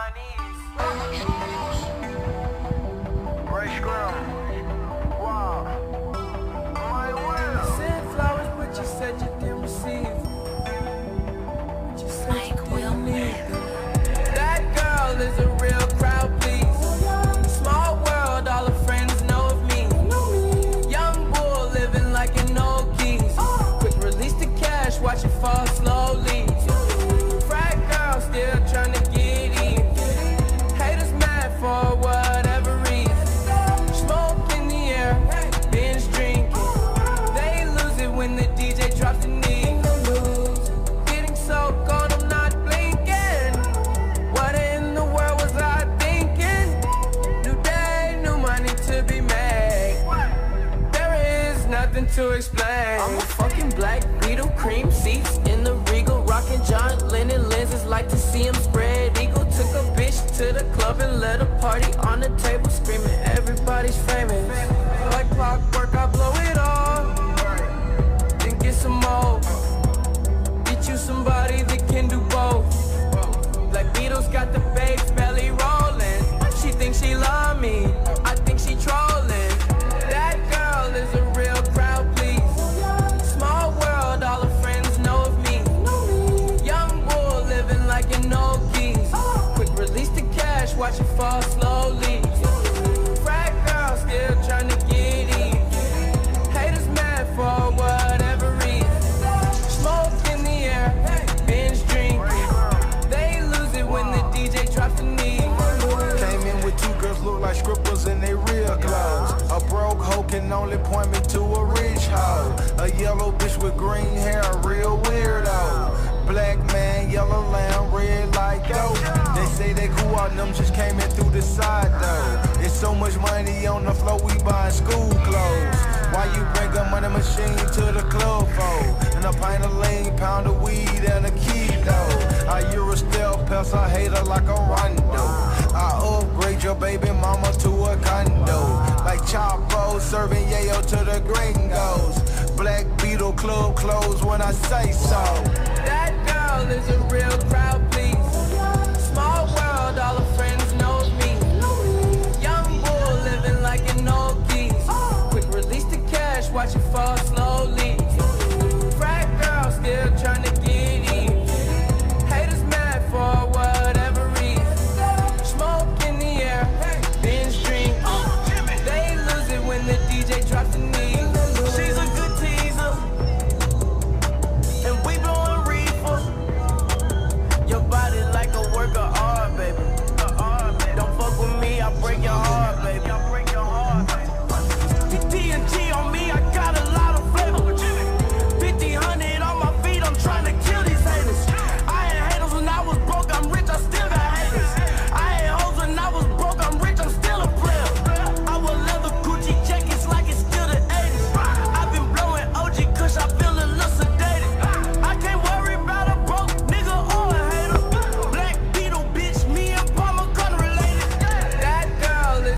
my knees. Ray Scrum. Wow. My will. Sent flowers, but you said you didn't receive. But you said you didn't need them. That girl is a real crowd, please. Small world, all her friends know of me. Young bull living like an old geese. Quick release the cash, watch it fall slowly. Frat girl still trying to get in. Haters mad for whatever reason. Smoke in the air, binge drinking. They lose it when the DJ drops the knee. Getting so cold, I'm not blinking. What in the world was I thinking? New day, new money to be made. There is nothing to explain. I'm a fucking black Beetle, cream seats in the Regal, rocking John Lennon lenses, like to see him spread eagle. Took a bitch to the club and let a party on the table, screaming everybody's famous. Like clockwork, I blow it all, then get some more. Get you somebody that can do both. Like Beatles got the babes belly rolling. She thinks she love me, I think she trolling. That girl is a real crowd, please. Small world, all her friends know of me. Young bull living like an old geese. Quick release the cash, watch it fall slowly. Frat girl still trying to get in. Haters mad for whatever reason. Smoke in the air, binge drinking. They lose it when the DJ drops the knee. Came in with two girls look like scribbles in they real clothes. A broke hoe can only point me to a rich hoe. A yellow bitch with green hair, a real weirdo. Black man, yellow lamb, red like dope. They say they cool out, them just came in through the side though. It's so much money on the floor, we buying school clothes. Why you bring a money machine to the club for? And a pint of lean, pound of weed, and a kilo. I Euro steel pels, I hate her like a rondo. I upgrade your baby mama to a condo. Like Chapo serving yayo to the gringos. Black Beetle club closed when I say so. That girl is a real crowd,